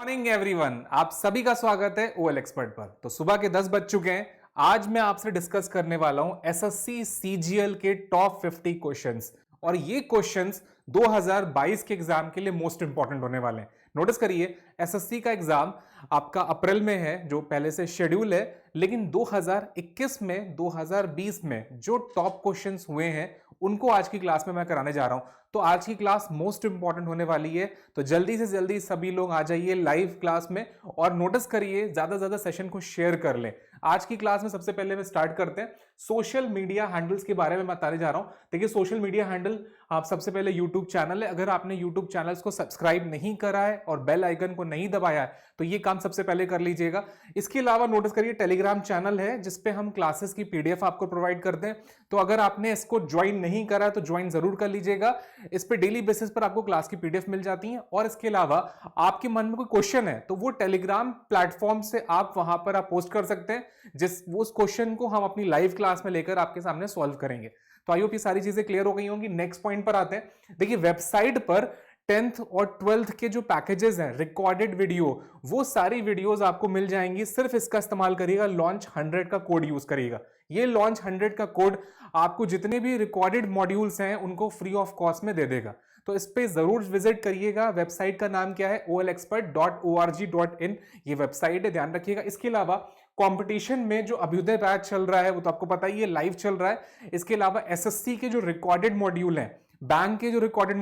Morning everyone, आप सभी का स्वागत है ओएल एक्सपर्ट पर। तो सुबह के 10 बज चुके हैं। आज मैं आपसे डिस्कस करने वाला हूं एसएससी सीजीएल के टॉप 50 क्वेश्चंस, और ये क्वेश्चंस 2022 के एग्जाम के लिए मोस्ट इंपॉर्टेंट होने वाले हैं। नोटिस करिए, एसएससी का एग्जाम आपका अप्रैल में है जो पहले से शेड्यूल है, लेकिन 2021 में 2020 में जो टॉप क्वेश्चंस हुए हैं उनको आज की क्लास में मैं कराने जा रहा हूं। तो आज की क्लास मोस्ट इंपॉर्टेंट होने वाली है, तो जल्दी से जल्दी सभी लोग आ जाइए लाइव क्लास में और नोटिस करिए, ज्यादा से ज्यादा सेशन को शेयर कर लें। आज की क्लास में सबसे पहले मैं स्टार्ट करते हैं सोशल मीडिया हैंडल्स के बारे में बताने जा रहा हूं। देखिए, सोशल मीडिया हैंडल आप सबसे पहले यूट्यूब चैनल है। अगर आपने यूट्यूब चैनल्स को सब्सक्राइब नहीं करा है और बेल आइकन को नहीं दबाया है तो ये काम सबसे पहले कर लीजिएगा। इसके अलावा नोटिस करिए, टेलीग्राम चैनल है जिसपे हम क्लासेस की पीडीएफ आपको प्रोवाइड करते हैं। तो अगर आपने इसको ज्वाइन नहीं करा तो ज्वाइन जरूर कर लीजिएगा। इस पे डेली बेसिस पर आपको क्लास की पीडीएफ मिल जाती है। और इसके अलावा आपके मन में कोई क्वेश्चन है तो वो टेलीग्राम प्लेटफॉर्म से आप वहां पर आप पोस्ट कर सकते हैं, जिस उस क्वेश्चन को हम अपनी लाइव क्लास में लेकर आपके सामने सॉल्व करेंगे। तो आई होप ये सारी चीजें क्लियर हो गई होंगी। नेक्स्ट पॉइंट पर आते हैं। देखिए, वेबसाइट पर 10th और 12th के जो पैकेजेस हैं रिकॉर्डेड वीडियो, वो सारी वीडियोस आपको मिल जाएंगी। सिर्फ इसका इस्तेमाल करिएगा, लॉन्च 100 का कोड यूज करिएगा। ये लॉन्च 100 का कोड आपको जितने भी रिकॉर्डेड मॉड्यूल्स हैं उनको फ्री ऑफ कॉस्ट में दे देगा। तो इस पे जरूर विजिट करिएगा। वेबसाइट का नाम क्या है? olexpert.org.in ये वेबसाइट है, ध्यान रखिएगा। इसके अलावा कंपटीशन में जो अभ्युदय बैच चल रहा है वो तो आपको पता ही है, लाइव चल रहा है। इसके अलावा एसएससी के जो रिकॉर्डेड मॉड्यूल हैं, बैंक के जो रिकॉर्डेड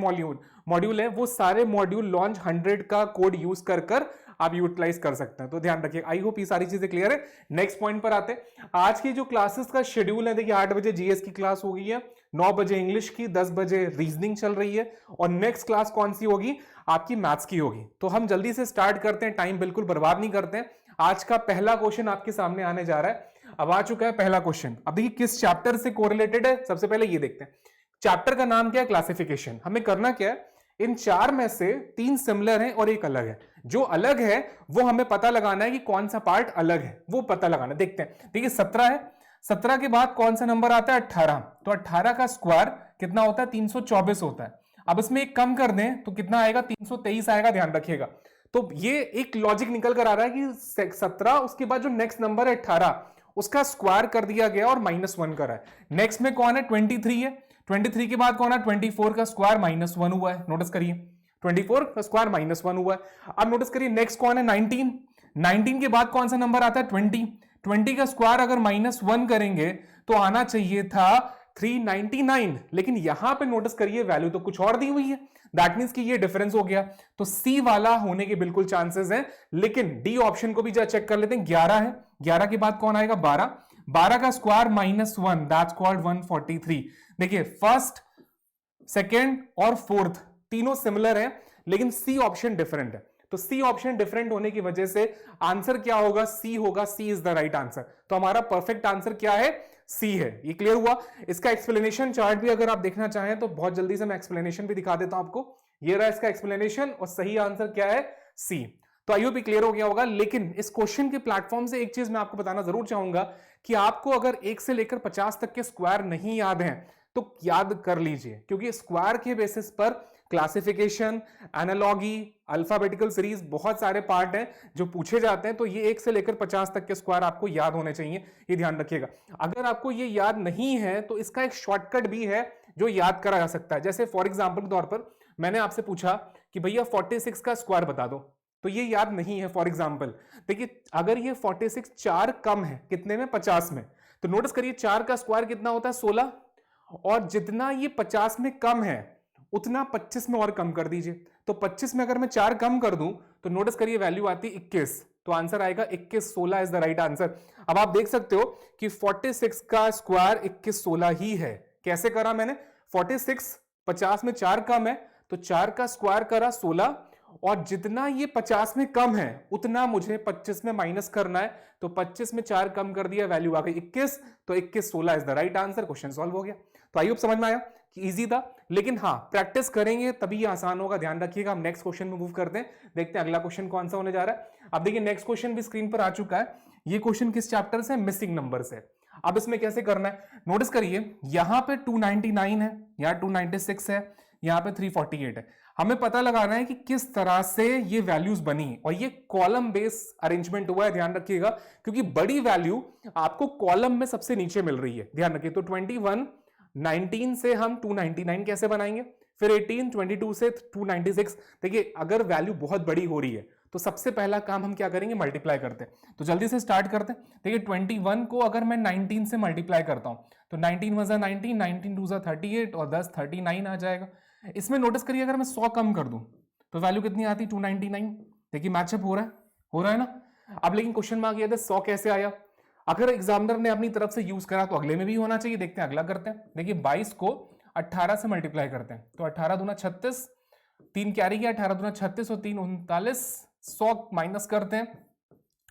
मॉड्यूल है, वो सारे मॉड्यूल लॉन्च 100 का कोड यूज कर आप यूटिलाइज कर सकते हैं। तो ध्यान रखिए। आई होप ये सारी चीजें क्लियर है। नेक्स्ट पॉइंट पर आते हैं। आज की जो क्लासेस का शेड्यूल है, देखिए 8 बजे जीएस की क्लास हो गई है, 9 बजे इंग्लिश की, 10 बजे रीजनिंग चल रही है, और नेक्स्ट क्लास कौन सी होगी? आपकी मैथ्स की होगी। तो हम जल्दी से स्टार्ट करते हैं, टाइम बिल्कुल बर्बाद नहीं करते हैं। आज का पहला क्वेश्चन आपके सामने आने जा रहा है। अब आ चुका है पहला क्वेश्चन। अब देखिए किस चैप्टर से कोरिलेटेड है, सबसे पहले ये देखते हैं। चैप्टर का नाम क्या है? क्लासिफिकेशन। हमें करना क्या है? इन 4 में से 3 सिमिलर हैं और एक अलग है। जो अलग है वो हमें पता लगाना है कि कौन सा पार्ट अलग है, वो पता लगाना। देखते हैं। देखिए 17 है, 17 के बाद कौन सा नंबर आता है? 18। तो 18 का स्क्वायर कितना होता है? 324 होता है। अब इसमें एक कम कर दें तो कितना आएगा? 323 आएगा, ध्यान रखिएगा। तो ये एक लॉजिक निकल कर आ रहा है कि 17, उसके बाद जो नेक्स्ट नंबर है 18, उसका स्क्वायर कर दिया गया और -1 करा है। नेक्स्ट में कौन है? 23 है। 23 के बाद कौन है? 24 का स्क्वायर -1 हुआ है। नोटिस करिए, 24 का स्क्वायर -1 हुआ है। अब नोटिस करिए नेक्स्ट कौन है? 19। 19 के बाद कौन सा नंबर आता है? 20। 20 का स्क्वायर अगर -1 करेंगे तो आना चाहिए था 399, लेकिन यहां पे नोटिस करिए वैल्यू तो कुछ और दी हुई है। दैट मींस कि ये डिफरेंस हो गया। तो सी वाला होने के बिल्कुल चांसेस हैं, लेकिन डी ऑप्शन को भी चेक कर लेते हैं। 11 है, 11 के बाद कौन आएगा? 12। 12 का स्क्वायर -1, दैट्स कॉल्ड 143। देखिए फर्स्ट, सेकेंड और फोर्थ तीनों सिमिलर है, लेकिन सी ऑप्शन डिफरेंट है। तो सी ऑप्शन डिफरेंट होने की वजह से आंसर क्या होगा? सी होगा। C is the right answer. तो हमारा परफेक्ट आंसर क्या है? सी है। ये क्लियर हुआ। इसका एक्सप्लेनेशन चार्ट भी अगर आप देखना चाहें तो बहुत जल्दी से मैं एक्सप्लेनेशन भी दिखा देता हूं आपको। ये रहा इसका एक्सप्लेनेशन, और सही आंसर क्या है? सी। तो आई होप भी क्लियर हो गया होगा। लेकिन इस क्वेश्चन के प्लेटफॉर्म से एक चीज मैं आपको बताना जरूर चाहूंगा कि आपको अगर 1 से लेकर 50 तक के स्क्वायर नहीं याद हैं तो याद कर लीजिए, क्योंकि स्क्वायर के बेसिस पर क्लासिफिकेशन, एनालॉगी, अल्फाबेटिकल सीरीज, बहुत सारे पार्ट हैं जो पूछे जाते हैं। तो ये 1 से लेकर 50 तक के स्क्वायर आपको याद होने चाहिए, ये ध्यान रखिएगा। अगर आपको ये याद नहीं है तो इसका एक शॉर्टकट भी है जो याद करा जा सकता है। जैसे फॉर एग्जाम्पल के तौर पर मैंने आपसे पूछा कि भैया 46 का स्क्वायर बता दो, तो ये याद नहीं है। फॉर एग्जाम्पल देखिए, अगर ये 46 4 कम है कितने में? 50 में, तो नोटिस करिए 4 का स्क्वायर कितना होता है? 16, और जितना ये 50 में कम है उतना 25 में और कम कर दीजिए। तो 25 में अगर मैं 4 कम कर दूं तो नोटिस करिए वैल्यू आती है 21। तो आंसर आएगा 21, 16 इज द राइट आंसर। अब आप देख सकते हो कि 46 का स्क्वायर 21, 16 ही है। कैसे करा मैंने? 46 50 में 4 कम है तो 4 का स्क्वायर करा 16, और जितना ये 50 में कम है उतना मुझे 25 में माइनस करना है। तो 25 में 4 कम कर दिया, वैल्यू आ गई 21। तो 21, 16 is the right answer. Question solve हो गया। तो आई होप समझ में आया कि इजी था, लेकिन हाँ प्रैक्टिस करेंगे तभी ये आसान होगा, ध्यान रखिएगा। हम नेक्स्ट क्वेश्चन में मूव करते हैं, देखते हैं अगला क्वेश्चन कौन सा होने जा रहा है। अब देखिए नेक्स्ट क्वेश्चन भी स्क्रीन पर आ चुका है। ये क्वेश्चन किस चैप्टर से? मिसिंग नंबर से। अब इसमें कैसे करना है? नोटिस करिए, यहां पे 299 है, यहां 296 है, यहाँ पे 348 है। हमें पता लगाना है कि किस तरह से ये वैल्यूज बनी और ये कॉलम बेस अरेंजमेंट हुआ है, ध्यान रखिएगा, क्योंकि बड़ी वैल्यू आपको कॉलम में सबसे नीचे मिल रही है, ध्यान रखिए। तो 21 19 से हम 299 कैसे बनाएंगे, फिर 18 22 से 296। देखिए अगर वैल्यू बहुत बड़ी हो रही है तो सबसे पहला काम हम क्या करेंगे, मल्टीप्लाई करते हैं। तो जल्दी से स्टार्ट करते हैं। देखिए 21 को अगर मैं 19 से मल्टीप्लाई करता हूं तो 19 + 19, 19 2 38 और 10 39 आ जाएगा। इसमें नोटिस करिए अगर मैं 100 कम कर दूं तो वैल्यू कितनी आती, 299। देखिए मैचअप हो रहा है ना। अब लेकिन क्वेश्चन मार्क ये था 100 कैसे आया। अगर एग्जामिनर ने अपनी तरफ से यूज करा तो अगले में भी होना चाहिए। देखते हैं अगला करते हैं। देखिए 22 को 18 से मल्टीप्लाई करते हैं तो 18 दूना 36, 3 कैरी गया, 18 दूना 36 और 3 39। 100 माइनस करते हैं,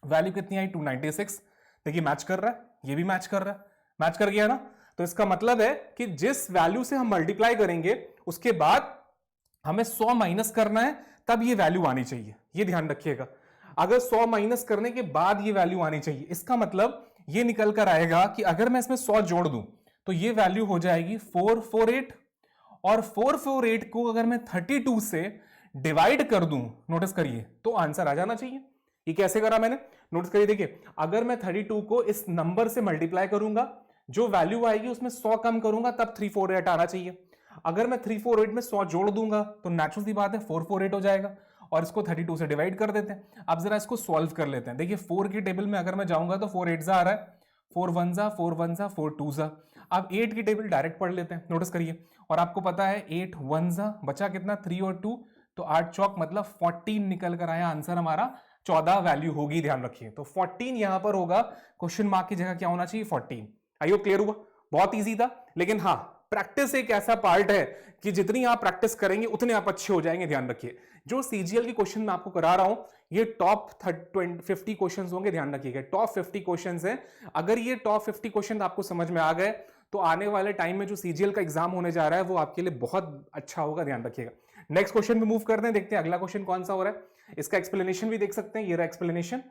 वैल्यू कितनी आई, 296। देखिए मैच कर रहा है, ये भी मैच कर रहा है, मैच कर गया ना। तो इसका मतलब है कि जिस वैल्यू से हम मल्टीप्लाई करेंगे उसके बाद हमें 100 माइनस करना है, तब ये वैल्यू आनी चाहिए, ये ध्यान रखिएगा। अगर 100 माइनस करने के बाद ये वैल्यू आनी चाहिए, इसका मतलब ये निकल कर आएगा कि अगर मैं इसमें 100 जोड़ दूं तो ये वैल्यू हो जाएगी 448, और 448 को अगर मैं 32 से डिवाइड कर दूं, नोटिस करिए, तो आंसर आ जाना चाहिए। ये कैसे करा मैंने, नोटिस करिए। देखिए अगर मैं 32 को इस नंबर से मल्टीप्लाई करूंगा, जो वैल्यू आएगी उसमें 100 कम करूंगा, तब 348 आना चाहिए। अगर मैं 348 में 100 जोड़ दूंगा तो नेचुरल सी बात है 448 हो जाएगा, और इसको 32 से डिवाइड कर देते हैं। अब जरा इसको सॉल्व कर लेते हैं। देखिए 4 की टेबल में अगर मैं जाऊंगा तो 4 8 आ रहा है, 4 1 4 1 4 2 जा। अब 8 की टेबल डायरेक्ट पढ़ लेते हैं, नोटिस करिए। और आपको पता है 8 1 बचा कितना, 3 और 2, तो 8 चौक मतलब 14 निकल कर आया। आंसर हमारा 14 वैल्यू होगी, ध्यान रखिए। तो 14 यहां पर होगा, क्वेश्चन मार्क की जगह क्या होना चाहिए, 14। आई होप क्लियर हुआ, बहुत इजी था। लेकिन हाँ, प्रैक्टिस एक ऐसा पार्ट है कि जितनी आप प्रैक्टिस करेंगे उतने आप अच्छे हो जाएंगे, ध्यान रखिए। जो सीजीएल के क्वेश्चन मैं आपको करा रहा हूं, ये टॉप 50 क्वेश्चन होंगे, ध्यान रखिएगा। टॉप 50 क्वेश्चन हैं। अगर ये टॉप 50 क्वेश्चन आपको समझ में आ गए तो आने वाले टाइम में जो सीजीएल का एग्जाम होने जा रहा है वो आपके लिए बहुत अच्छा होगा, ध्यान रखिएगा। नेक्स्ट क्वेश्चन पे मूव करते हैं, देखते हैं अगला क्वेश्चन कौन सा हो रहा है। इसका एक्सप्लेनेशन भी देख सकते हैं, ये रहा एक्सप्लेनेशन।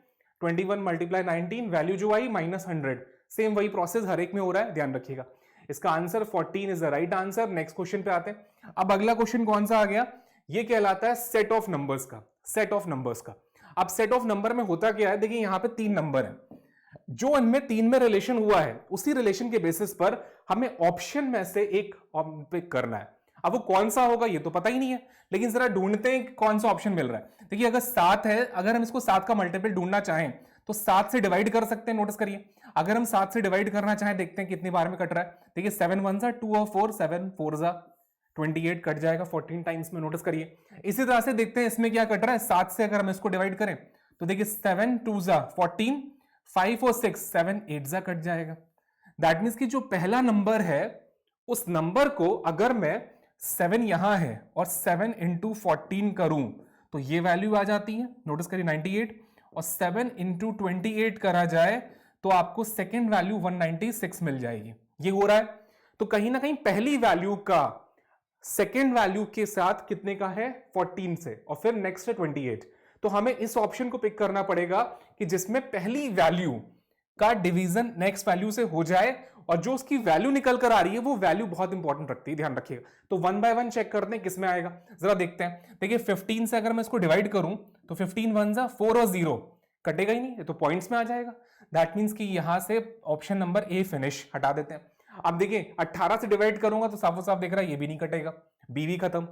21 × 19, वैल्यू जो आई -100। सेम वही प्रोसेस हर एक में हो रहा है, ध्यान रखिएगा। इसका answer 14 is the right answer. Next question पे आते हैं। अब अगला क्वेश्चन कौन सा आ गया, ये कहलाता है सेट ऑफ नंबर्स का। सेट ऑफ नंबर्स का, अब सेट ऑफ नंबर में होता क्या है, देखिए यहां पे 3 नंबर है, जो इनमें 3 में रिलेशन हुआ है, उसी रिलेशन के बेसिस पर हमें ऑप्शन में से एक पिक करना है। अब वो कौन सा होगा ये तो पता ही नहीं है, लेकिन जरा ढूंढते हैं कौन सा ऑप्शन मिल रहा है। देखिए अगर 7 है, अगर हम इसको 7 का मल्टीपल ढूंढना चाहें तो 7 से डिवाइड कर सकते हैं, नोटिस करिए। अगर हम 7 से डिवाइड करना चाहें, देखते हैं कितनी बार में कट रहा है। देखिए 7 1 2 और 4, 7 4 28 कट जाएगा 14 टाइम्स में, नोटिस करिए। इसी तरह से देखते हैं इसमें क्या कट रहा है। 7 से अगर हम इसको डिवाइड करें तो देखिए 7 2 14, 5 और 6, 7 8 कट जाएगा। दैट मीन्स कि जो पहला नंबर है उस नंबर को अगर मैं 7 यहां है और 7 × 14 करूं तो ये वैल्यू आ जाती है, नोटिस करिए 98, और 7 × 28 करा जाए तो आपको सेकेंड वैल्यू 196 मिल जाएगी। ये हो रहा है। तो कहीं ना कहीं पहली वैल्यू का सेकेंड वैल्यू के साथ कितने का है, 14 से, और फिर नेक्स्ट है 28। तो हमें इस ऑप्शन को पिक करना पड़ेगा कि जिसमें पहली वैल्यू का डिवीजन नेक्स्ट वैल्यू से हो जाए, और जो उसकी वैल्यू निकल कर आ रही है वो वैल्यू बहुत इंपॉर्टेंट रखती है, ध्यान रखिएगा। तो 1 बाय 1 चेक करते हैं किसमें आएगा, जरा देखते हैं। देखिए 15 से अगर मैं इसको डिवाइड करूं तो 15 1 4 और 0 कटेगा ही नहीं, ये तो पॉइंट्स में आ जाएगा। दैट मीन्स कि यहां से ऑप्शन नंबर ए फिनिश हटा देते हैं। अब देखिए 18 से डिवाइड करूंगा तो साफ साफ दिख रहा है ये भी नहीं कटेगा, बी भी खत्म।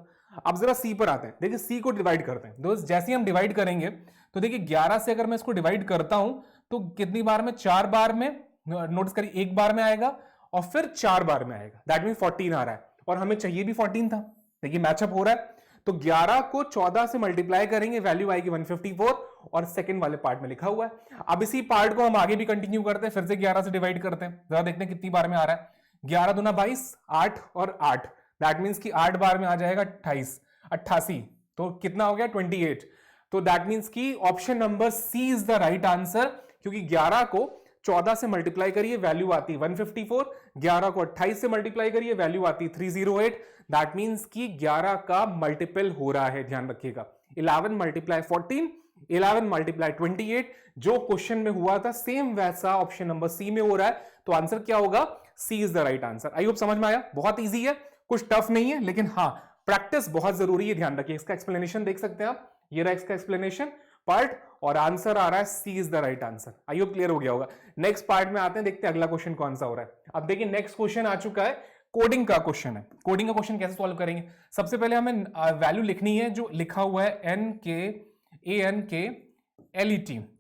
अब जरा सी पर आते हैं। देखिए सी को डिवाइड करते हैं। दोस्त जैसे हम डिवाइड करेंगे तो देखिए 11 से अगर मैं इसको डिवाइड करता हूं तो कितनी बार में, 4 बार में, नोटिस करिए 1 बार में आएगा और फिर 4 बार में आएगा। दैट मीन 14 आ रहा है, और हमें चाहिए भी 14 था। देखिए मैचअप हो रहा है। तो 11 को 14 से मल्टीप्लाई करेंगे, वैल्यू आएगी 154, और सेकंड वाले पार्ट में लिखा हुआ है। अब इसी पार्ट को हम आगे भी कंटिन्यू करते हैं, फिर से 11 से डिवाइड करते हैं, जरा देखते हैं कितनी बार में आ रहा है। 11 दूना 22, 8 और 8, दैट मीन्स कि 8 बार में आ जाएगा 28, 88, तो कितना हो गया 28। तो दैट मीन्स कि option number C is the right answer, क्योंकि 11 को 14 से मल्टीप्लाई करिए, वैल्यू आती 154, 11 को 28 से मल्टीप्लाई करिए, वैल्यू आती 308। दैट मीन्स कि 11 का मल्टीपल हो रहा है, ध्यान रखिएगा। 11 × 14, 11 × 28, जो क्वेश्चन में हुआ था सेम वैसा ऑप्शन नंबर सी में हो रहा है। तो आंसर क्या होगा, C is the right answer. I hope समझ में आया, बहुत इजी है, कुछ टफ नहीं है, लेकिन हाँ प्रैक्टिस बहुत जरूरी है, ध्यान रखिए। इसका एक्सप्लेनेशन देख सकते हैं आप, ये रहा इसका एक्सप्लेनेशन पार्ट, और आंसर आ रहा है C is the right answer. I hope clear हो गया होगा। नेक्स्ट पार्ट में आते हैं, देखते हैं अगला क्वेश्चन कौन सा हो रहा है। अब देखिए नेक्स्ट क्वेश्चन आ चुका है, कोडिंग का क्वेश्चन है। कोडिंग का क्वेश्चन कैसे सॉल्व करेंगे? सबसे पहले हमें वैल्यू लिखनी है जो लिखा हुआ है NKANKLET,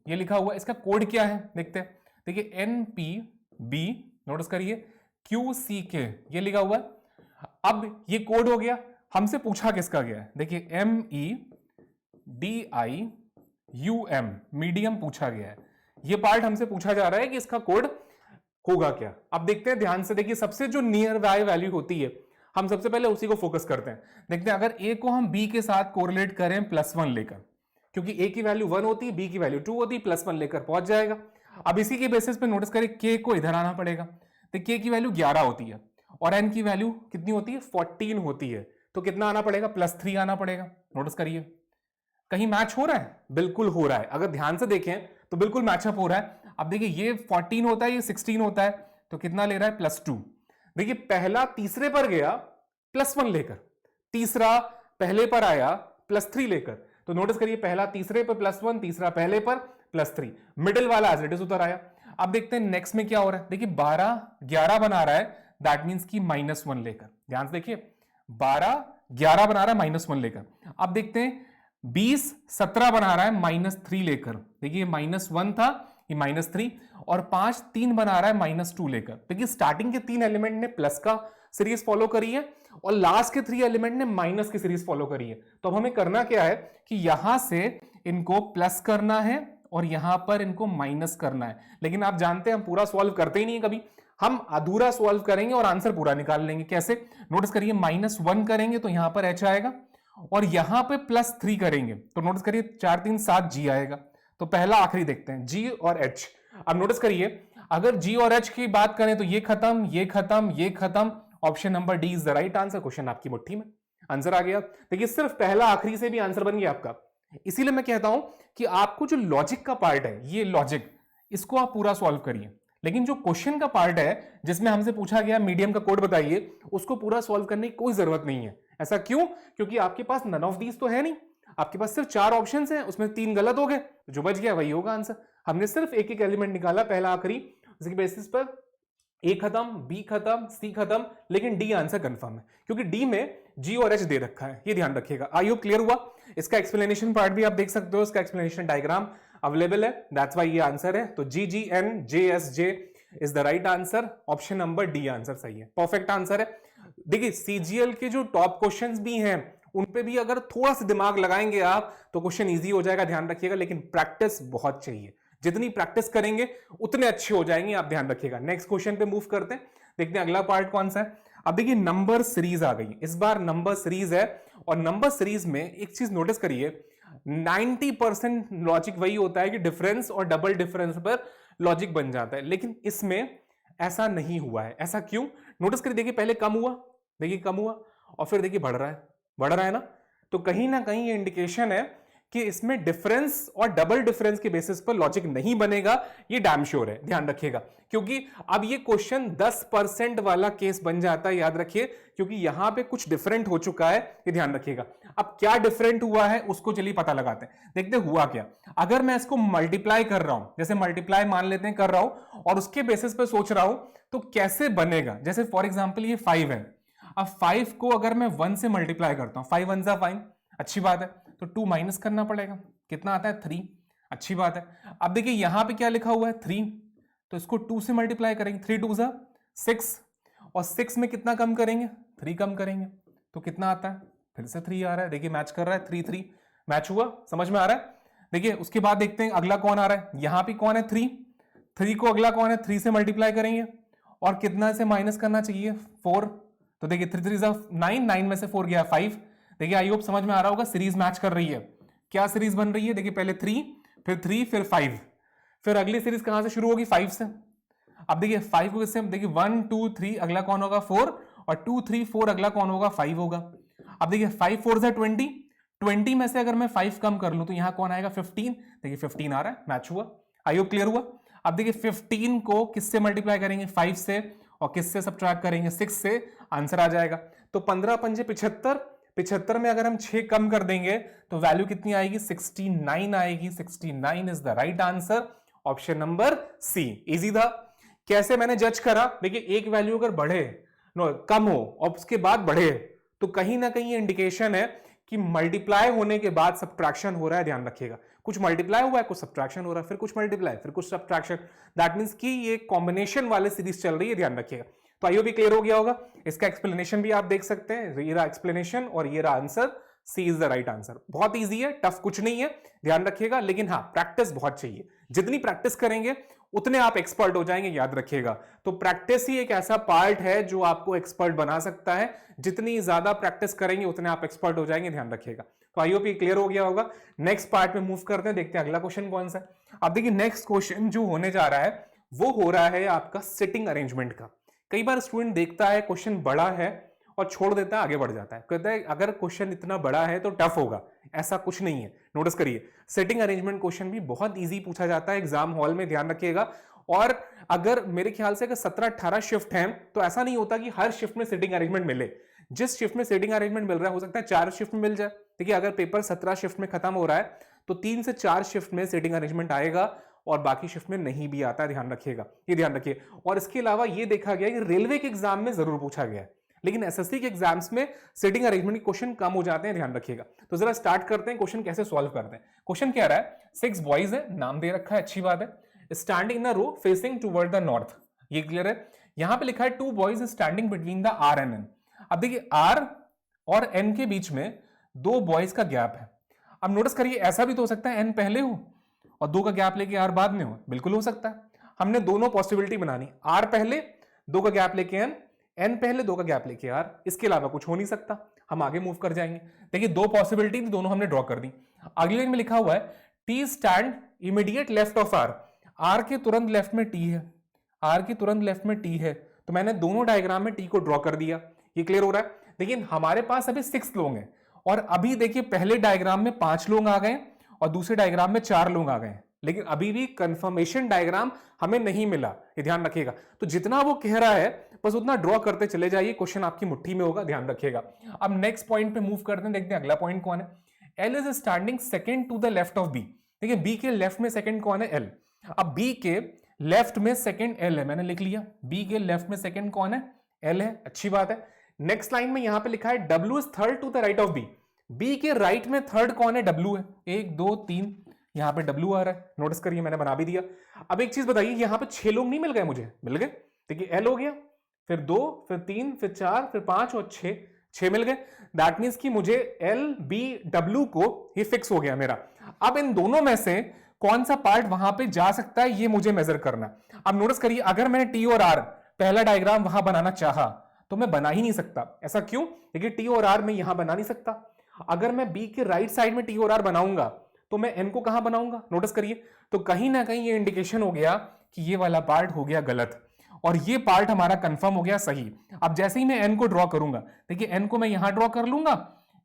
ये लिखा हुआ है। इसका कोड क्या है देखते हैं। देखिए NPB, नोटिस करिए, QCK ये लिखा हुआ है। अब ये कोड हो गया, हमसे पूछा किसका गया है? देखिए MEDIUM, मीडियम पूछा गया है। ये पार्ट हमसे पूछा जा रहा है कि इसका कोड होगा क्या। अब देखते हैं ध्यान से, देखिए सबसे जो नियर बाय वैल्यू होती है हम सबसे पहले उसी को फोकस करते हैं। देखते हैं अगर ए को हम बी के साथ कोरिलेट करें +1 लेकर, क्योंकि ए की वैल्यू 1 होती है, बी की वैल्यू 2 होती है, +1 लेकर पहुंच जाएगा। अब इसी के बेसिस पे नोटिस करें के को इधर आना पड़ेगा, तो के की वैल्यू 11 होती है और एन की वैल्यू कितनी होती है? 14 होती है। तो कितना आना पड़ेगा? +3 आना पड़ेगा। नोटिस करिए कहीं मैच हो रहा है? बिल्कुल हो रहा है। अगर ध्यान से देखें तो बिल्कुल मैचअप हो रहा है। अब देखिए ये 14 होता है, ये 16 होता है, तो कितना ले रहा है? +2। देखिए पहला तीसरे पर गया +1 लेकर, तीसरा पहले पर आया +3 लेकर। तो नोटिस करिए पहला तीसरे पर +1, तीसरा पहले पर +3, मिडिल वाला एज इट इज उतर आया। अब देखते हैं नेक्स्ट में क्या हो रहा है। देखिए 12 11 बना रहा है, दैट मींस की -1 लेकर। ध्यान से देखिए 12 11 बना रहा है -1 लेकर। अब देखते हैं 20 17 बना रहा है -3 लेकर। देखिए -1 था, ये -3, और 5 3 बना रहा है -2 लेकर। देखिए स्टार्टिंग के 3 एलिमेंट ने प्लस का सीरीज फॉलो करी है और लास्ट के 3 एलिमेंट ने माइनस की सीरीज फॉलो करी है। तो अब हमें करना क्या है कि यहां से इनको प्लस करना है और यहां पर इनको माइनस करना है। लेकिन आप जानते हैं हम पूरा सॉल्व करते ही नहीं, कभी हम अधूरा सॉल्व करेंगे और आंसर पूरा निकाल लेंगे। कैसे? नोटिस करिए -1 करेंगे तो यहां पर h आएगा, और यहां पे +3 करेंगे तो नोटिस करिए 4 3 7 g आएगा। तो पहला आखिरी देखते हैं, g और h। अब नोटिस करिए अगर g और h की बात करें तो ये खत्म, ये खत्म, ये खत्म। Option number D is the right answer. Question आपकी मुट्ठी में, आंसर आ गया। देखिए सिर्फ पहला आखिरी से भी आंसर बन गया आपका। इसीलिए मैं कहता हूं कि आपको जो लॉजिक का पार्ट है, ये लॉजिक, इसको आप पूरा सॉल्व करिए। लेकिन जो क्वेश्चन का पार्ट है जिसमें हमसे पूछा गया मीडियम का कोड बताइए, उसको पूरा सॉल्व करने की कोई जरूरत नहीं है। ऐसा क्यों? क्योंकि आपके पास नन ऑफ दीज तो है नहीं, आपके पास सिर्फ 4 ऑप्शंस हैं, उसमें 3 गलत हो गए, जो बच गया वही होगा आंसर। हमने सिर्फ एक एक एलिमेंट निकाला, पहला आखिरी, उसके बेसिस पर ए खत्म, बी खत्म, सी खत्म, लेकिन डी आंसर कंफर्म है क्योंकि डी में जी और एच दे रखा है। ये ध्यान रखिएगा। आई होप क्लियर हुआ। इसका एक्सप्लेनेशन पार्ट भी आप देख सकते हो, इसका एक्सप्लेनेशन डायग्राम अवेलेबल है, दैट्स व्हाई ये आंसर है। तो GGNJSJ is the right answer. Option number D answer सही है, परफेक्ट आंसर है। देखिए सीजीएल के जो टॉप क्वेश्चंस भी हैं उन पे भी अगर थोड़ा सा दिमाग लगाएंगे आप तो क्वेश्चन इजी हो जाएगा, ध्यान रखिएगा। लेकिन प्रैक्टिस बहुत चाहिए, जितनी प्रैक्टिस करेंगे उतने अच्छे हो जाएंगे, आप ध्यान रखिएगा। नेक्स्ट क्वेश्चन पे मूव करते हैं, देखते हैं अगला पार्ट कौन सा है। अब देखिए नंबर सीरीज आ गई, इस बार नंबर सीरीज है, और नंबर सीरीज में एक चीज नोटिस करिए, 90% लॉजिक वही होता है कि डिफरेंस और डबल डिफरेंस पर लॉजिक बन जाता है, लेकिन इसमें ऐसा नहीं हुआ है। ऐसा क्यों? नोटिस करिए, देखिए पहले कम हुआ, देखिए कम हुआ, और फिर देखिए बढ़ रहा है ना। तो कहीं ना कहीं ये इंडिकेशन है कि इसमें डिफरेंस और डबल डिफरेंस के बेसिस पर लॉजिक नहीं बनेगा, ये डैम श्योर है, ध्यान रखिएगा। क्योंकि अब ये क्वेश्चन 10% वाला केस बन जाता है, याद रखिए, क्योंकि यहां पे कुछ डिफरेंट हो चुका है, ये ध्यान रखिएगा। अब क्या डिफरेंट हुआ है उसको चलिए पता लगाते हैं, देखते हुआ क्या। अगर मैं इसको मल्टीप्लाई कर रहा हूं, जैसे मल्टीप्लाई मान लेते हैं कर रहा हूं, और उसके बेसिस पर सोच रहा हूं तो कैसे बनेगा। जैसे फॉर एग्जाम्पल ये 5 है, अब 5 को अगर मैं 1 से मल्टीप्लाई करता हूं, 5 1 जा 5, अच्छी बात है, तो 2 माइनस करना पड़ेगा, कितना आता है 3, अच्छी बात है। अब देखिए यहां पे क्या लिखा हुआ है 3, तो इसको 2 से मल्टीप्लाई करेंगे, 3 2 जा 6, और 6 में कितना कम करेंगे, 3 कम करेंगे, तो कितना आता है, फिर से 3 आ रहा है। देखिए मैच कर रहा है, 3 3 मैच हुआ, समझ में आ रहा है। देखिए उसके बाद देखते हैं अगला कौन आ रहा है, यहां पर कौन है 3 को अगला कौन है 3 से मल्टीप्लाई करेंगे, और कितना से माइनस करना चाहिए 4, तो देखिए 3 3 जा 9, 9 में से 4 गया 5। देखिए आई होप समझ में आ रहा होगा, सीरीज मैच कर रही है। क्या सीरीज बन रही है? देखिए पहले 3 फिर 5, फिर अगली सीरीज कहां से शुरू होगी, 5 से। अब देखिए 5 को किससे, देखिए 1 2 3 अगला कौन होगा 4, और 2 3 4 अगला कौन होगा 5 होगा। अब देखिए 5 4 से 20, 20 में से अगर मैं 5 कम कर लूं तो यहां कौन आएगा 15, देखिए 15 आ रहा है, मैच हुआ। आई होप क्लियर हुआ। अब देखिए 15 को किससे मल्टीप्लाई करेंगे, 5 से, और किससे सब्ट्रैक्ट करेंगे 6 से, आंसर आ जाएगा। तो 15 पंजे 75, 75 में अगर हम 6 कम कर देंगे तो वैल्यू कितनी आएगी? 69 आएगी। 69 is the right answer, option number C. Easy था। कैसे मैंने जज करा? देखिए, एक वैल्यू अगर बढ़े, नो कम हो और उसके बाद बढ़े, तो कहीं ना कहीं ये इंडिकेशन है कि मल्टीप्लाई होने के बाद सब्ट्रैक्शन हो रहा है। ध्यान रखिएगा, कुछ मल्टीप्लाई हुआ है, कुछ सब्ट्रैक्शन हो रहा है, फिर कुछ मल्टीप्लाई, फिर कुछ सब्ट्रैक्शन। दैट मींस कि ये कॉम्बिनेशन वाले सीरीज चल रही है। ध्यान रखिएगा। तो आइयो भी क्लियर हो गया होगा। इसका एक्सप्लेनेशन भी आप देख सकते हैं। ये रहा एक्सप्लेनेशन और ये रहा answer. C is the right answer. बहुत ईजी है, टफ कुछ नहीं है, ध्यान रखिएगा। लेकिन हाँ, प्रैक्टिस बहुत चाहिए। जितनी प्रैक्टिस करेंगे उतने आप एक्सपर्ट हो जाएंगे, याद रखिएगा। तो प्रैक्टिस ही एक ऐसा पार्ट है जो आपको एक्सपर्ट बना सकता है। जितनी ज्यादा प्रैक्टिस करेंगे उतने आप एक्सपर्ट हो जाएंगे, ध्यान रखिएगा। तो आई होप ये क्लियर हो गया होगा। नेक्स्ट पार्ट में मूव करते हैं, देखते हैं अगला क्वेश्चन कौन सा है। अब देखिए, नेक्स्ट क्वेश्चन जो होने जा रहा है वो हो रहा है आपका सिटिंग अरेंजमेंट का। कई बार स्टूडेंट देखता है क्वेश्चन बड़ा है और छोड़ देता है, आगे बढ़ जाता है, कहता है अगर क्वेश्चन इतना बड़ा है तो टफ होगा। ऐसा कुछ नहीं है। नोटिस करिए, सेटिंग अरेंजमेंट क्वेश्चन भी बहुत इजी पूछा जाता है एग्जाम हॉल में, ध्यान रखिएगा। और अगर मेरे ख्याल से अगर 17-18 शिफ्ट हैं तो ऐसा नहीं होता कि हर शिफ्ट में सेटिंग अरेंजमेंट मिले। जिस शिफ्ट में सेटिंग अरेंजमेंट मिल रहा है, हो सकता है 4 शिफ्ट में मिल जाए। देखिए, अगर पेपर 17 शिफ्ट में खत्म हो रहा है तो 3 से 4 शिफ्ट में सेटिंग अरेंजमेंट आएगा और बाकी शिफ्ट में नहीं भी आता है, ध्यान रखिएगा, ये ध्यान रखिए। और इसके अलावा ये देखा गया कि रेलवे के एग्जाम में जरूर पूछा गया है, लेकिन एसएससी के एग्जाम्स में सेटिंग अरेंजमेंट के क्वेश्चन कम हो जाते हैं, ध्यान रखिएगा। तो जरा स्टार्ट करते हैं, क्वेश्चन कैसे सॉल्व करते हैं। क्वेश्चन क्या रहा है? 6 बॉयज है, नाम दे रखा है, अच्छी बात है। Standing in a row facing toward the north, ये क्लियर है। यहां पे लिखा है 2 boys standing between the R and N. अब देखिए, आर और एन के बीच में 2 बॉयज का गैप है। अब नोटिस करिए, ऐसा भी तो हो सकता है एन पहले हो और 2 का गैप लेके आर बाद में हो, बिल्कुल हो सकता है। हमने दोनों पॉसिबिलिटी बनानी, आर पहले 2 का गैप लेके एन, एन पहले 2 का गैप लेके आर, इसके अलावा कुछ हो नहीं सकता। हम आगे मूव कर जाएंगे। देखिए, 2 पॉसिबिलिटी थी, दोनों हमने ड्रॉ कर दी। अगली लाइन में लिखा हुआ है T stand immediate left of R. R के तुरंत लेफ्ट में टी है, आर के तुरंत लेफ्ट में टी है, तो मैंने दोनों डायग्राम में टी को ड्रॉ कर दिया। ये क्लियर हो रहा है। लेकिन हमारे पास अभी 6 लोग हैं और अभी देखिए, पहले डायग्राम में 5 लोग आ गए और दूसरे डायग्राम में 4 लोग आ गए, लेकिन अभी भी कंफर्मेशन डायग्राम हमें नहीं मिला, ये ध्यान रखिएगा। तो जितना वो कह रहा है बस उतना ड्रॉ करते चले जाइए, क्वेश्चन आपकी मुट्ठी में होगा, ध्यान रखिएगा। अब नेक्स्ट पॉइंट पे मूव करते हैं, देखते हैं अगला पॉइंट कौन है। L is standing second to the left of B. देखिए, बी के लेफ्ट में सेकंड कौन है? एल। अब बी के लेफ्ट में सेकंड एल है, मैंने लिख लिया। बी के लेफ्ट में सेकंड कौन है? एल है, अच्छी बात है। नेक्स्ट लाइन में यहां पे लिखा है W is third to the right of B. B के राइट में थर्ड कौन है? डब्ल्यू है। 1 2 3, यहां पे डब्ल्यू आ रहा है, नोटिस करिए, मैंने बना भी दिया। अब एक चीज बताइए, यहां पे 6 लोग नहीं मिल गए मुझे? मिल गए। देखिए, एल हो गया, फिर 2, फिर 3, फिर 4, फिर 5 और 6 मिल गए। दैट मीन्स कि मुझे एल बी डब्ल्यू को ये फिक्स हो गया मेरा। अब इन दोनों में से कौन सा पार्ट वहां पे जा सकता है ये मुझे मेजर करना। अब नोटिस करिए, अगर मैंने टी और आर पहला डायग्राम वहां बनाना चाहा तो मैं बना ही नहीं सकता। ऐसा क्यों? देखिए, टी और आर मैं यहां बना नहीं सकता। अगर मैं बी के राइट साइड में टी और आर बनाऊंगा तो मैं एन को कहां बनाऊंगा? नोटिस करिए, तो कहीं ना कहीं ये इंडिकेशन हो गया कि ये वाला पार्ट हो गया गलत और ये पार्ट हमारा कंफर्म हो गया सही। अब जैसे ही मैं एन को ड्रॉ करूंगा, देखिए एन को मैं यहां ड्रॉ कर लूंगा,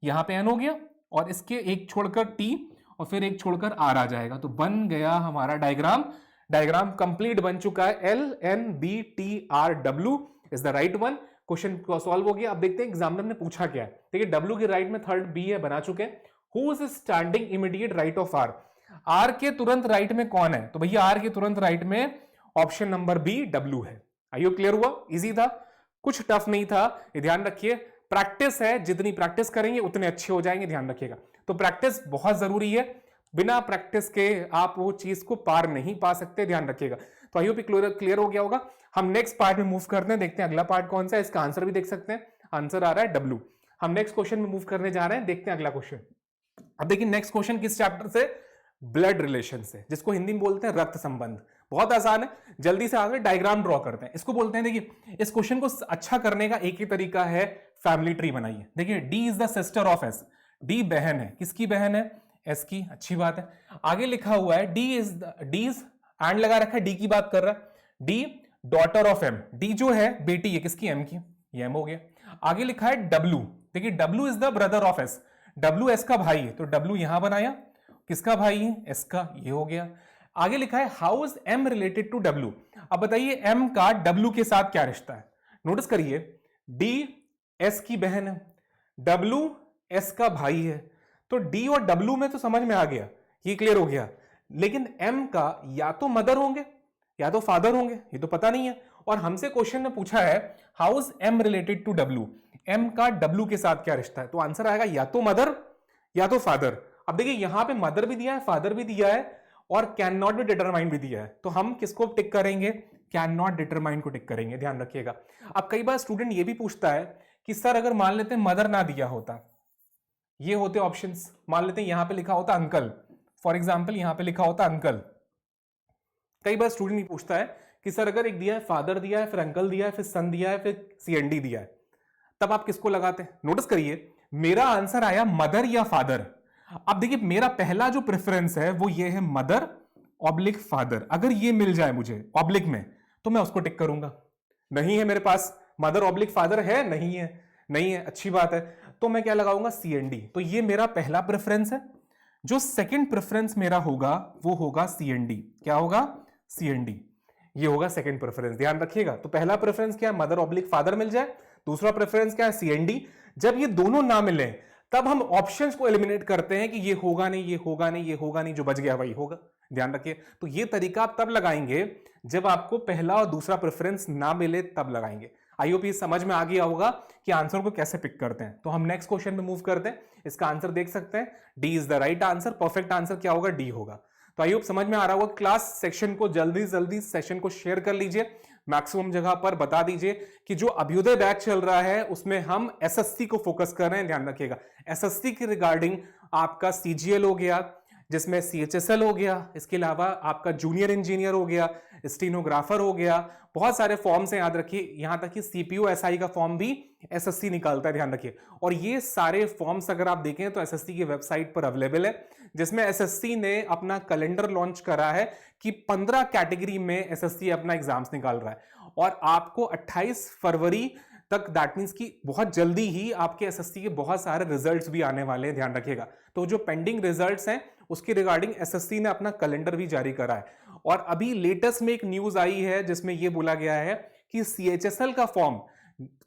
यहां पे एन हो गया और इसके एक छोड़कर टी और फिर एक छोड़कर आर आ जाएगा, तो बन गया हमारा डायग्राम। डायग्राम कंप्लीट बन चुका है। L N B T R W is the right one. Question solve हो गया। अब देखते हैं एग्जामिनर ने पूछा क्या है। देखिए, डब्ल्यू के राइट में थर्ड बी है, बना चुके हैं। Who is standing immediate right of R. R के तुरंत राइट में कौन है? तो भैया आर के तुरंत राइट में ऑप्शन नंबर बी डब्ल्यू है। आइयो क्लियर हुआ? इजी था, कुछ टफ नहीं था, ये ध्यान रखिए। प्रैक्टिस है, जितनी प्रैक्टिस करेंगे उतने अच्छे हो जाएंगे, ध्यान रखिएगा। तो प्रैक्टिस बहुत जरूरी है, बिना प्रैक्टिस के आप वो चीज को पार नहीं पा सकते, ध्यान रखिएगा। तो आई होप क्लियर हो गया होगा। हम नेक्स्ट पार्ट में मूव करते हैं, देखते हैं अगला पार्ट कौन सा है। इसका आंसर भी देख सकते हैं, आंसर आ रहा है डब्ल्यू। हम नेक्स्ट क्वेश्चन में मूव करने जा रहे हैं, देखते हैं अगला क्वेश्चन। अब देखिए, नेक्स्ट क्वेश्चन किस चैप्टर से? ब्लड रिलेशन से, जिसको हिंदी में बोलते हैं रक्त संबंध। बहुत आसान है, जल्दी से आगे डायग्राम ड्रॉ करते हैं। इसको बोलते हैं, देखिए इस क्वेश्चन को अच्छा करने का एक ही तरीका है, फैमिली ट्री बनाइए। देखिए, D is the sister of S. D बहन है, किसकी बहन है? एस की, अच्छी बात है। आगे लिखा हुआ है डी इज एंड लगा रखा है, डी की बात कर रहा है। D daughter of M. D जो है बेटी है, किसकी? एम की, ये एम हो गया। आगे लिखा है डब्ल्यू। देखिए, W is the brother of S. W S का भाई है, तो डब्ल्यू यहां बनाया, किसका भाई है? एस का, ये हो गया। आगे लिखा है how is M related to W. अब बताइए एम का डब्ल्यू के साथ क्या रिश्ता है? नोटिस करिए, डी एस की बहन है, डब्ल्यू एस का भाई है, तो डी और डब्ल्यू में तो समझ में आ गया, ये क्लियर हो गया। लेकिन एम का या तो मदर होंगे या तो फादर होंगे, ये तो पता नहीं है। और हमसे क्वेश्चन में पूछा है how is M related to W, M का डब्ल्यू के साथ क्या रिश्ता है, तो आंसर आएगा या तो मदर या तो फादर। अब देखिए यहां पे मदर भी दिया है, फादर भी दिया है और कैन नॉट बी डिटरमाइंड भी दिया है, तो हम किसको टिक करेंगे, कैन नॉट डिटरमाइंड को टिक करेंगे, ध्यान रखिएगा। अब कई बार स्टूडेंट ये भी पूछता है कि सर अगर मान लेते हैं मदर ना दिया होता, ये होते ऑप्शंस, मान लेते हैं यहां पे लिखा होता अंकल, फॉर एग्जांपल यहां पे लिखा होता अंकल। कई बार स्टूडेंट ये पूछता है कि सर अगर एक दिया है फादर दिया है, फिर अंकल दिया है, फिर सन दिया है, फिर सीएनडी दिया है, तब आप किसको लगाते हैं। नोटिस करिए मेरा आंसर आया मदर या फादर। अब देखिए मेरा पहला जो प्रेफरेंस है वो ये है मदर ऑब्लिक फादर, अगर ये मिल जाए मुझे ऑब्लिक में तो मैं उसको टिक करूंगा। नहीं है मेरे पास मदर ऑब्लिक फादर है, नहीं है, नहीं है, अच्छी बात है, तो मैं क्या लगाऊंगा सीएनडी। तो ये मेरा पहला प्रेफरेंस है। जो सेकंड प्रेफरेंस मेरा होगा वो होगा सीएनडी, क्या होगा, सीएनडी, ये होगा सेकंड प्रेफरेंस, ध्यान रखिएगा। तो पहला प्रेफरेंस क्या है, मदर ऑब्लिक फादर मिल जाए, दूसरा प्रेफरेंस क्या है, सीएनडी। जब ये दोनों ना मिले तब हम ऑप्शंस को एलिमिनेट करते हैं कि ये होगा नहीं, ये होगा नहीं, ये होगा नहीं, जो बच गया वही होगा, ध्यान रखिए। तो ये तरीका आप तब लगाएंगे जब आपको पहला और दूसरा प्रेफरेंस ना मिले, तब लगाएंगे। आई होप ये समझ में आ गया होगा कि आंसर को कैसे पिक करते हैं। तो हम नेक्स्ट क्वेश्चन में मूव करते हैं। इसका आंसर देख सकते हैं, D is the right answer, perfect answer क्या होगा, डी होगा। तो आई होप समझ में आ रहा होगा। क्लास सेक्शन को जल्दी जल्दी सेशन को शेयर कर लीजिए, मैक्सिमम जगह पर बता दीजिए कि जो अभ्युदय बैच चल रहा है उसमें हम एसएससी को फोकस कर रहे हैं, ध्यान रखिएगा। एसएससी के रिगार्डिंग आपका सीजीएल हो गया, जिसमें सीएचएसएल हो गया, इसके अलावा आपका जूनियर इंजीनियर हो गया, स्टेनोग्राफर हो गया, बहुत सारे फॉर्म्स हैं, याद रखिए। यहां तक कि सीपीयू एसआई का फॉर्म भी एसएससी निकालता है, ध्यान रखिए। और ये सारे फॉर्म्स अगर आप देखें तो एसएससी की वेबसाइट पर अवेलेबल है, जिसमें एसएससी ने अपना कैलेंडर लॉन्च करा है कि 15 कैटेगरी में एसएससी अपना एग्जाम्स निकाल रहा है। और आपको 28 फरवरी तक, दैट मींस कि बहुत जल्दी ही आपके एसएससी के बहुत सारे रिजल्ट्स भी आने वाले हैं, ध्यान रखिएगा। तो जो पेंडिंग रिजल्ट्स हैं उसके रिगार्डिंग एसएससी ने अपना कैलेंडर भी जारी करा है। और अभी लेटेस्ट में एक न्यूज आई है जिसमें यह बोला गया है कि सीएचएसएल का फॉर्म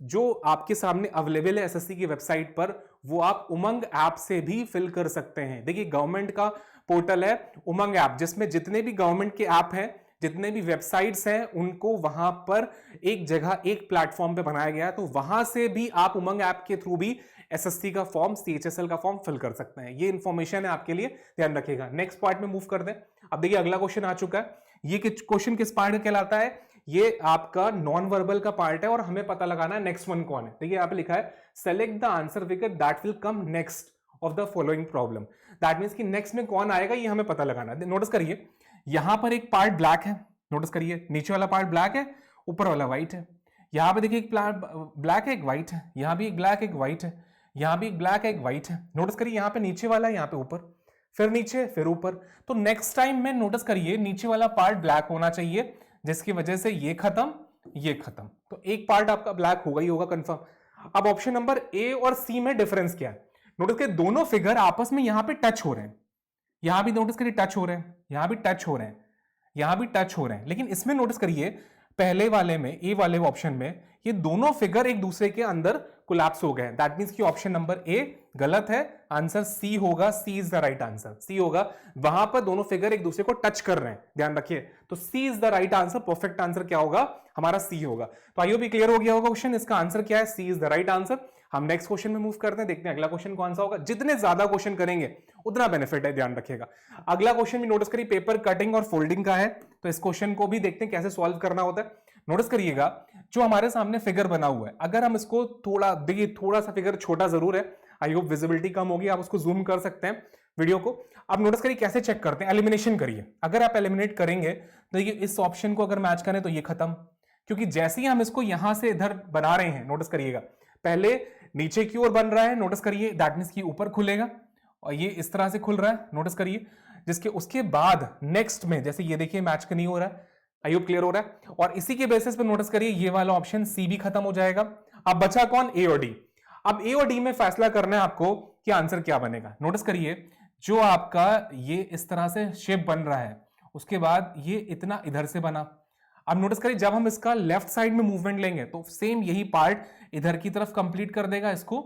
जो आपके सामने अवेलेबल है एसएससी की वेबसाइट पर, वो आप उमंग ऐप से भी फिल कर सकते हैं। देखिए गवर्नमेंट का पोर्टल है उमंग ऐप, जिसमें जितने भी गवर्नमेंट के ऐप हैं, जितने भी वेबसाइट्स हैं, उनको वहां पर एक जगह, एक प्लेटफॉर्म पे बनाया गया है। तो वहां से भी आप उमंग ऐप के थ्रू भी एसएससी का फॉर्म, सीएचएसएल का फॉर्म फिल कर सकते हैं। ये इंफॉर्मेशन है आपके लिए, ध्यान रखिएगा। नेक्स्ट पार्ट में मूव कर दें। अब देखिए अगला क्वेश्चन आ चुका है। ये क्वेश्चन किस पार्ट का कहलाता है, ये आपका नॉन वर्बल का पार्ट है और हमें पता लगाना है नेक्स्ट वन कौन है। देखिए यहाँ पे लिखा है select the answer figure that will come next of the following problem. That means कि नेक्स्ट में कौन आएगा ये हमें पता लगाना है। नोटिस करिए यहां पर एक पार्ट ब्लैक है, नोटिस करिए नीचे वाला पार्ट ब्लैक है, ऊपर वाला व्हाइट है। यहां पे देखिए एक ब्लैक है, एक व्हाइट है, यहां भी एक ब्लैक एक व्हाइट है, यहां भी एक ब्लैक एक व्हाइट है। नोटिस करिए यहाँ पे नीचे वाला है, यहाँ पे ऊपर, फिर नीचे, फिर ऊपर। तो नेक्स्ट टाइम में नोटिस करिए नीचे वाला पार्ट ब्लैक होना चाहिए, जिसकी वजह से ये खत्म, ये खत्म। तो एक पार्ट आपका ब्लैक होगा ही होगा कंफर्म। अब ऑप्शन नंबर ए और सी में डिफरेंस क्या है, नोटिस करिए दोनों फिगर आपस में यहां पे टच हो रहे हैं। यहां भी नोटिस करिए टच हो रहे हैं, यहां भी टच हो रहे हैं, यहां भी टच हो रहे हैं। लेकिन इसमें नोटिस करिए पहले वाले में, ए वाले ऑप्शन में, ये दोनों फिगर एक दूसरे के अंदर कोलैप्स हो गए। दैट मींस कि ऑप्शन नंबर ए गलत है, आंसर सी होगा, C is the right answer, सी होगा। वहां पर दोनों फिगर एक दूसरे को टच कर रहे हैं, ध्यान रखिए। तो C is the right answer, perfect answer क्या होगा, हमारा सी होगा। तो आइयो भी क्लियर हो गया होगा क्वेश्चन, इसका आंसर क्या है, C is the right answer. हम नेक्स्ट क्वेश्चन में मूव करते हैं, देखते हैं अगला क्वेश्चन कौन सा होगा। जितने ज्यादा क्वेश्चन करेंगे उतना बेनिफिट है, ध्यान रखिएगा। अगला क्वेश्चन भी नोटिस करिए पेपर कटिंग और फोल्डिंग का है, तो इस क्वेश्चन को भी देखते हैं कैसे सॉल्व करना होता है। नोटिस करिएगा जो हमारे सामने फिगर बना हुआ है, अगर हम इसको थोड़ा देखिए, थोड़ा सा फिगर छोटा जरूर है, आई होप विजिबिलिटी कम होगी, आप उसको जूम कर सकते हैं वीडियो को। अब नोटिस करिए कैसे चेक करते हैं, एलिमिनेशन करिए। अगर आप एलिमिनेट करेंगे तो ये इस ऑप्शन को अगर मैच करें तो ये खत्म, क्योंकि जैसे ही हम इसको यहां से इधर बना रहे हैं, नोटिस करिएगा पहले नीचे की ओर बन रहा है, नोटिस करिए दैट मींस कि ऊपर खुलेगा और ये इस तरह से खुल रहा है, नोटिस करिए। जिसके उसके बाद नेक्स्ट में जैसे ये देखिए मैच नहीं हो रहा है, आई होप क्लियर हो रहा है। और इसी के बेसिस पे नोटिस करिए ये वाला ऑप्शन सी भी खत्म हो जाएगा। अब बचा कौन, ए और डी। अब ए और डी में फैसला करना है आपको कि आंसर क्या बनेगा। नोटिस करिए जो आपका ये इस तरह से शेप बन रहा है, उसके बाद ये इतना इधर से बना। अब नोटिस करिए जब हम इसका लेफ्ट साइड में मूवमेंट लेंगे तो सेम यही पार्ट इधर की तरफ कंप्लीट कर देगा इसको,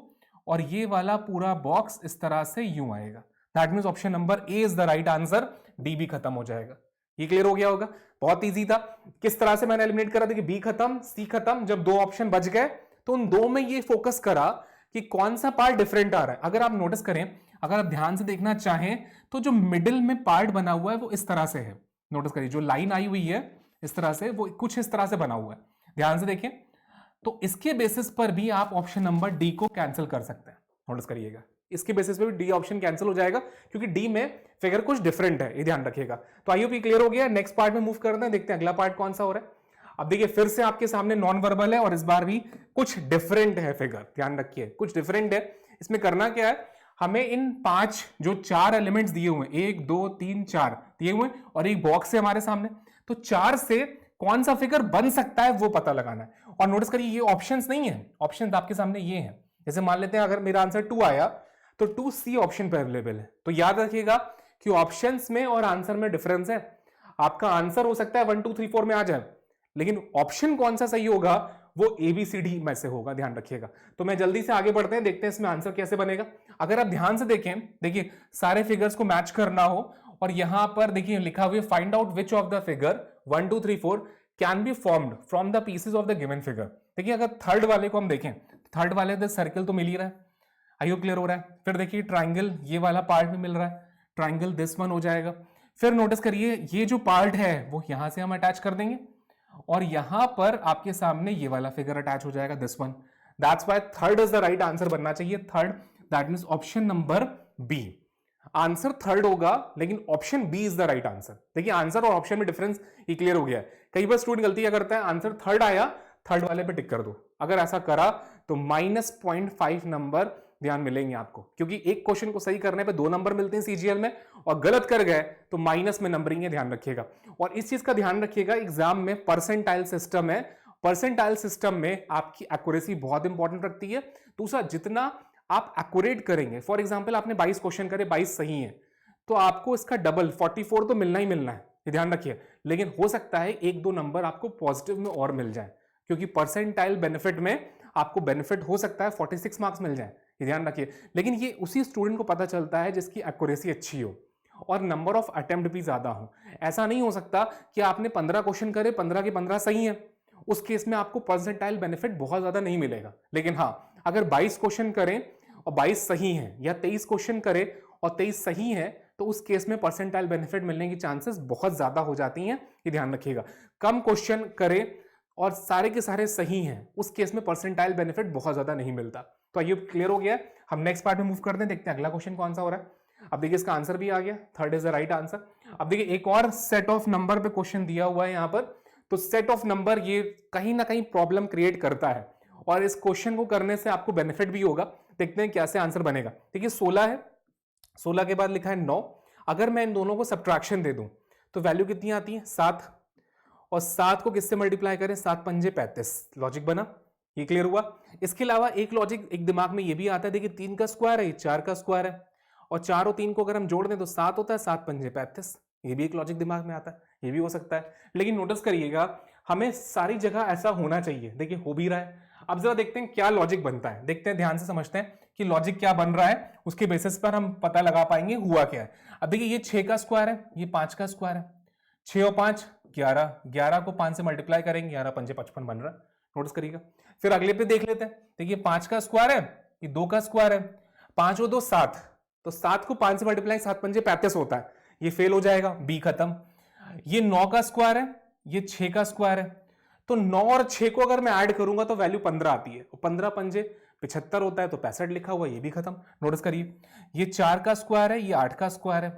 और ये वाला पूरा बॉक्स इस तरह से यूं आएगा। That means option number A is the right answer, D भी खत्म हो जाएगा। ये क्लियर हो गया होगा, बहुत इजी था। किस तरह से मैंने एलिमिनेट करा था कि बी खत्म सी खत्म, जब दो ऑप्शन बच गए तो उन दो में ये फोकस करा कि कौन सा पार्ट डिफरेंट आ रहा है। अगर आप नोटिस करें, अगर आप ध्यान से देखना चाहें तो जो मिडिल में पार्ट बना हुआ है वो इस तरह से है। नोटिस करिए जो लाइन आई हुई है इस तरह से, वो कुछ इस तरह से बना हुआ है, ध्यान से देखें। तो इसके बेसिस पर भी आप ऑप्शन नंबर डी को कैंसिल कर सकते हैं। नोटिस करिएगा, इसके बेसिस पे भी डी ऑप्शन कैंसिल हो जाएगा क्योंकि डी में फिगर कुछ डिफरेंट है, ये ध्यान रखिएगा। तो आई होप ये क्लियर हो गया। नेक्स्ट पार्ट में मूव करते हैं, देखते हैं अगला पार्ट कौन सा हो रहा है। अब देखिए फिर से आपके सामने नॉन वर्बल है और इस बार भी कुछ डिफरेंट है फिगर, ध्यान रखिए कुछ डिफरेंट है। इसमें करना क्या है, हमें इन 5 जो 4 एलिमेंट्स दिए हुए हैं, 1 2 3 4 दिए हुए हैं और एक बॉक्स है हमारे सामने, तो 4 से कौन सा फिगर बन सकता है वो पता लगाना है। और नोटिस करिए ये ऑप्शंस नहीं है, ऑप्शंस आपके सामने ये हैं। जैसे मान लेते हैं अगर मेरा आंसर 2 आया तो 2C ऑप्शन पे अवेलेबल है। तो याद रखिएगा कि ऑप्शंस में और आंसर में डिफरेंस है। आपका आंसर हो सकता है 1 2 3 4 में आ जाए, लेकिन ऑप्शन कौन सा सही होगा वो ABCD में से होगा, ध्यान रखिएगा। तो मैं जल्दी से आगे बढ़ते हैं, देखते हैं इसमें आंसर कैसे बनेगा। अगर आप ध्यान से देखें, देखिए सारे फिगर्स को मैच करना हो और यहां पर देखिए लिखा हुआ है find out which of the figure 1 2 3 4 can be formed from the pieces of the given figure. देखिए अगर थर्ड वाले को हम देखें, थर्ड वाले तो सर्कल तो मिल ही रहा है, आई होप क्लियर हो रहा है। फिर देखिए ट्राइंगल, ये वाला पार्ट भी मिल रहा है, ट्राइंगल दिस वन हो जाएगा। फिर नोटिस करिए ये जो पार्ट है वो यहां से हम अटैच कर देंगे और यहां पर आपके सामने ये वाला फिगर अटैच हो जाएगा, this one. That's why third is the right answer बनना चाहिए, third, that means option number B. Answer third होगा लेकिन option B is the right answer. देखिए आंसर और ऑप्शन में डिफरेंस ये क्लियर हो गया है। कई बार स्टूडेंट गलती क्या करता है, आंसर थर्ड आया, थर्ड वाले पे टिक कर दो। अगर ऐसा करा तो -0.5 नंबर ध्यान मिलेंगे आपको, क्योंकि एक क्वेश्चन को सही करने पे 2 नंबर मिलते हैं सीजीएल में, और गलत कर गए तो माइनस में नंबरिंग है, ध्यान रखिएगा। और इस चीज का ध्यान रखिएगा, एग्जाम में परसेंटाइल सिस्टम है, परसेंटाइल सिस्टम में आपकी एक्यूरेसी बहुत इंपॉर्टेंट रखती है। दूसरा, जितना आप एक्यूरेट करेंगे, फॉर एग्जाम्पल आपने 22 क्वेश्चन करे, 22 सही है, तो आपको इसका डबल 44 तो मिलना ही मिलना है, ये ध्यान रखिए। लेकिन हो सकता है 1-2 नंबर आपको पॉजिटिव में और मिल जाए, क्योंकि परसेंटाइल बेनिफिट में आपको बेनिफिट हो सकता है 46 मार्क्स मिल जाए, ये ध्यान रखिए। लेकिन ये उसी स्टूडेंट को पता चलता है जिसकी एक्यूरेसी अच्छी हो और नंबर ऑफ अटेम्प्ट भी ज्यादा हो। ऐसा नहीं हो सकता कि आपने 15 क्वेश्चन करे, 15 के 15 सही है, उस केस में आपको परसेंटाइल बेनिफिट बहुत ज्यादा नहीं मिलेगा। लेकिन हाँ, अगर 22 क्वेश्चन करें और 22 सही है, या 23 क्वेश्चन करे और 23 सही है, तो उस केस में परसेंटाइल बेनिफिट मिलने की चांसेस बहुत ज्यादा हो जाती हैं, ये ध्यान रखिएगा। कम क्वेश्चन करे और सारे के सारे सही हैं, उस केस में परसेंटाइल बेनिफिट बहुत ज्यादा नहीं मिलता। तो ये क्लियर हो गया। हम नेक्स्ट पार्ट में मूव करते हैं, देखते हैं अगला क्वेश्चन कौन सा हो रहा है। अब देखिए इसका आंसर भी आ गया, third is the right answer. अब देखिए एक और सेट ऑफ नंबर पे क्वेश्चन दिया हुआ है यहाँ पर, तो सेट ऑफ नंबर ये कहीं ना कहीं प्रॉब्लम क्रिएट करता है, और इस क्वेश्चन को करने से आपको बेनिफिट भी होगा। देखते हैं कैसे आंसर बनेगा। देखिए 16 है, 16 के बाद लिखा है 9। अगर मैं इन दोनों को सब्ट्रैक्शन दे दूं तो वैल्यू कितनी आती है, 7, और 7 को किससे मल्टीप्लाई करें, 7 पंजे 35। लॉजिक बना, ये क्लियर हुआ। इसके अलावा एक लॉजिक एक दिमाग में ये भी आता है, देखिए 3 का स्क्वायर है, ये 4 का स्क्वायर है, और 4 और 3 को अगर हम जोड़ दें तो 7 होता है, 7 पंजे 35। ये भी एक लॉजिक दिमाग में आता है, ये भी हो सकता है। लेकिन नोटिस करिएगा, हमें सारी जगह ऐसा होना चाहिए, देखिए हो भी रहा है। अब जरा देखते हैं क्या लॉजिक बनता है, देखते हैं, ध्यान से समझते हैं कि लॉजिक क्या बन रहा है, उसके बेसिस पर हम पता लगा पाएंगे हुआ क्या है। अब देखिए ये 6 का स्क्वायर है, ये 5 का स्क्वायर है, 6 और 5 11, 11 को 5 से मल्टीप्लाई करेंगे, 11 पंजे 55 बन रहा है, नोटिस करिएगा। फिर अगले पे देख लेते हैं, देखिए 5 का स्क्वायर है, ये 2 का स्क्वायर है, 5 और 2 7, तो 7 को 5 से मल्टीप्लाई 7 पंजे 35 होता है, ये फेल हो जाएगा, बी खत्म। ये 9 का स्क्वायर है, ये 6 का स्क्वायर है, तो 9 और 6 को अगर मैं ऐड करूंगा तो वैल्यू 15 आती है, 15 पंजे 75 होता है, तो 65 लिखा हुआ, ये भी खत्म। नोटिस करिए ये 4 का स्क्वायर है, ये 8 का स्क्वायर है,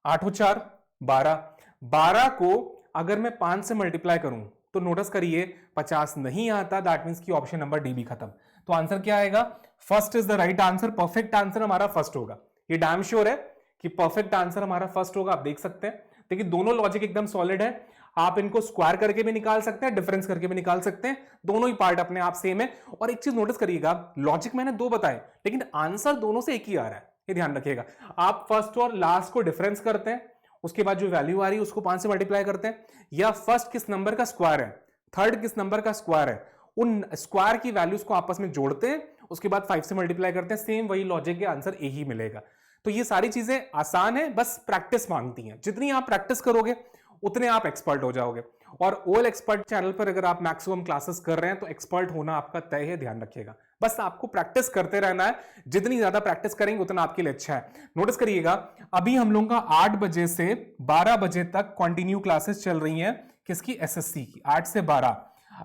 8 और 4 12, 12 को अगर मैं 5 से मल्टीप्लाई करूं तो नोटिस करिए 50 नहीं आता, दैट मींस कि ऑप्शन नंबर डी भी खत्म। तो आंसर क्या आएगा, first is the right answer, perfect answer हमारा फर्स्ट होगा। ये डैम श्योर है कि परफेक्ट आंसर हमारा फर्स्ट होगा। आप देख सकते हैं, देखिए दोनों लॉजिक एकदम सॉलिड है, आप इनको स्क्वायर करके भी निकाल सकते हैं, डिफरेंस करके भी निकाल सकते हैं, दोनों ही पार्ट अपने आप सेम है। और एक चीज नोटिस करिएगा, लॉजिक मैंने 2 बताए लेकिन आंसर दोनों से एक ही आ रहा है, ये ध्यान रखिएगा। आप फर्स्ट और लास्ट को डिफरेंस करते हैं, उसके बाद जो वैल्यू आ रही है उसको 5 से मल्टीप्लाई करते हैं, या फर्स्ट किस नंबर का स्क्वायर है, थर्ड किस नंबर का स्क्वायर है, उन स्क्वायर की वैल्यूज को आपस में जोड़ते हैं उसके बाद 5 से मल्टीप्लाई करते हैं, सेम वही लॉजिक के आंसर ए ही मिलेगा। तो ये सारी चीजें आसान है, बस प्रैक्टिस मांगती हैं। जितनी आप प्रैक्टिस करोगे उतने आप एक्सपर्ट हो जाओगे। और ओएल एक्सपर्ट चैनल पर अगर आप मैक्सिमम क्लासेस कर रहे हैं तो एक्सपर्ट होना आपका तय है, ध्यान रखिएगा। बस आपको प्रैक्टिस करते रहना है, जितनी ज्यादा प्रैक्टिस करेंगे उतना आपके लिए अच्छा है। नोटिस करिएगा, अभी हम लोगों का 8 बजे से 12 बजे तक कंटिन्यू क्लासेस चल रही हैं। किसकी? एसएससी की, 8 से 12।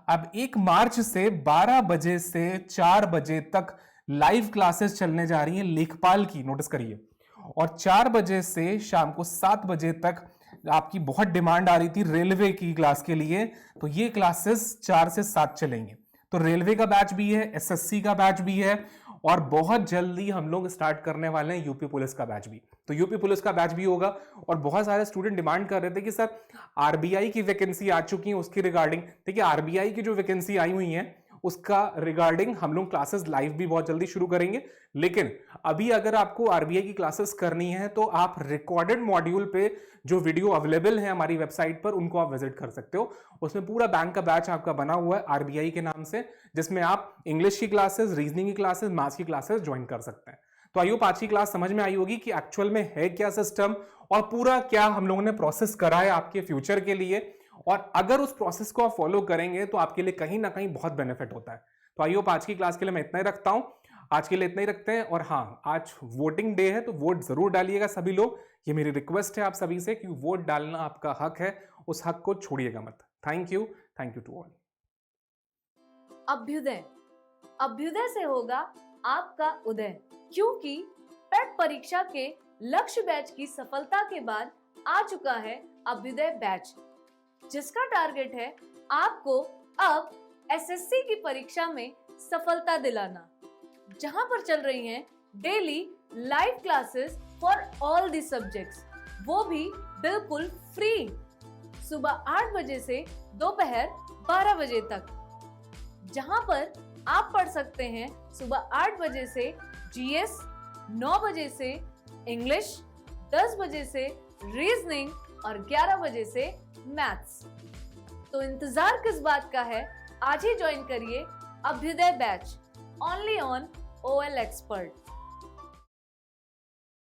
अब 1 मार्च से 12 बजे से 4 बजे तक लाइव क्लासेस चलने जा रही हैं लेखपाल की, नोटिस करिए। और 4 बजे से शाम को 7 बजे तक आपकी बहुत डिमांड आ रही थी रेलवे की क्लास के लिए, तो ये क्लासेस 4 से 7 चलेंगे। तो रेलवे का बैच भी है, एसएससी का बैच भी है, और बहुत जल्दी हम लोग स्टार्ट करने वाले हैं यूपी पुलिस का बैच भी। तो यूपी पुलिस का बैच भी होगा। और बहुत सारे स्टूडेंट डिमांड कर रहे थे कि सर आरबीआई की वैकेंसी आ चुकी है, उसकी रिगार्डिंग। देखिए, आरबीआई की जो वैकेंसी आई हुई है उसका रिगार्डिंग हम लोग क्लासेस लाइव भी बहुत जल्दी शुरू करेंगे। लेकिन अभी अगर आपको आरबीआई की क्लासेस करनी है तो आप रिकॉर्डेड मॉड्यूल पे जो वीडियो अवेलेबल है हमारी वेबसाइट पर, उनको आप विजिट कर सकते हो। उसमें पूरा बैंक का बैच आपका बना हुआ है आरबीआई के नाम से, जिसमें आप इंग्लिश की क्लासेस, रीजनिंग की क्लासेस, मैथ्स की क्लासेस ज्वाइन कर सकते हैं। तो आई होप आज की क्लास समझ में आई होगी कि एक्चुअल में है क्या सिस्टम और पूरा क्या हम लोगों ने प्रोसेस करा है आपके फ्यूचर के लिए। और अगर उस प्रोसेस को आप फॉलो करेंगे तो आपके लिए कहीं ना कहीं बहुत बेनिफिट होता है। तो आई होप आज की क्लास के लिए मैं इतना ही रखता हूं। आज के लिए इतना ही रखते हैं। और हाँ, आज वोटिंग डे है तो वोट जरूर डालिएगा सभी लोग। ये मेरी रिक्वेस्ट है आप सभी से कि वोट डालना आपका हक है, उस हक को छोड़िएगा मत। Thank you to all. Abhyuday, Abhyuday से होगा आपका उदय, क्योंकि पेट परीक्षा के लक्ष्य बैच की सफलता के बाद आ चुका है अभ्युदय बैच, जिसका टारगेट है आपको अब एसएससी की परीक्षा में सफलता दिलाना, जहां पर चल रही हैं daily live classes for all the subjects, वो भी बिल्कुल फ्री, सुबह 8 बजे से दोपहर 12 बजे तक, जहां पर आप पढ़ सकते हैं सुबह 8 बजे से जीएस, 9 बजे से इंग्लिश, 10 बजे से रीजनिंग और 11 बजे से मैथ्स। तो इंतजार किस बात का है, आज ही ज्वाइन करिए Abhyuday batch, only on OL expert.